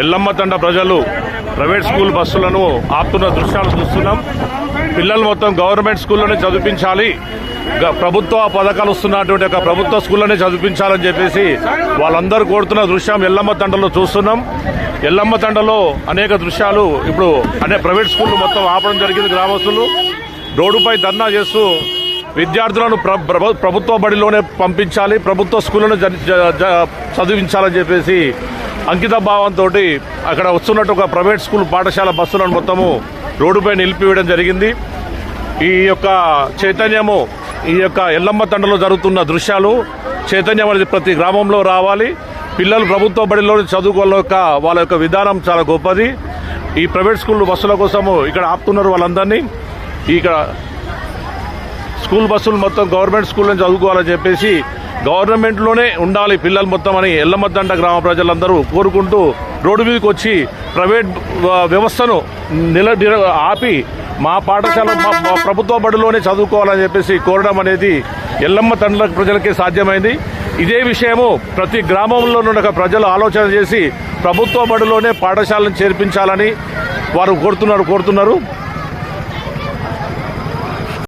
ఎల్లమ్మ తండ ప్రజలు private school బస్సులను ఆపుతున్న దృశ్యాలు చూస్తున్నాం. పిల్లలు మొత్తం గవర్నమెంట్ స్కూల్లోనే చదివించాలి, ప్రభుత్వ పథకాలు వస్తున్నటువంటి ఒక ప్రభుత్వ స్కూల్లోనే చదివించాలని చెప్పేసి వాళ్ళందరూ కోరుతున్న దృశ్యం ఎల్లమ్మ తండలో చూస్తున్నాం. ఎల్లమ్మ తండలో అనేక దృశ్యాలు ఇప్పుడు ప్రైవేట్ స్కూళ్ళు మొత్తం ఆపడం జరిగింది. గ్రామస్తులు రోడ్డుపై ధర్నా చేస్తూ విద్యార్థులను ప్రభుత్వ బడిలోనే పంపించాలి, ప్రభుత్వ స్కూళ్ళను చదివించాలని చెప్పేసి అంకిత భావంతో అక్కడ వస్తున్నట్టు ఒక ప్రైవేట్ స్కూల్ పాఠశాల బస్సులను మొత్తము రోడ్డుపై నిలిపివేయడం జరిగింది. ఈ యొక్క చైతన్యము, ఈ యొక్క ఎల్లమ్మ తండలో జరుగుతున్న దృశ్యాలు చైతన్యం అనేది ప్రతి గ్రామంలో రావాలి. పిల్లలు ప్రభుత్వ బడిలో చదువుకోవాల వాళ్ళ యొక్క విధానం చాలా గొప్పది. ఈ ప్రైవేట్ స్కూల్ బస్సుల కోసము ఇక్కడ ఆపుతున్నారు వాళ్ళందరినీ. ఇక్కడ స్కూల్ బస్సులు మొత్తం గవర్నమెంట్ స్కూల్లో చదువుకోవాలని చెప్పేసి గవర్నమెంట్లోనే ఉండాలి పిల్లలు మొత్తం అని ఎల్లమ్మతండ గ్రామ ప్రజలందరూ కోరుకుంటూ రోడ్డు మీదకి వచ్చి ప్రైవేట్ వ్యవస్థను ఆపి మా పాఠశాల మా ప్రభుత్వ బడిలోనే చదువుకోవాలని చెప్పేసి కోరడం అనేది ఎల్లమ్మ తండ్రుల ప్రజలకే సాధ్యమైంది. ఇదే విషయము ప్రతి గ్రామంలో ఉన్న ప్రజలు ఆలోచన చేసి ప్రభుత్వ బడిలోనే పాఠశాలను చేర్పించాలని వారు కోరుతున్నారు.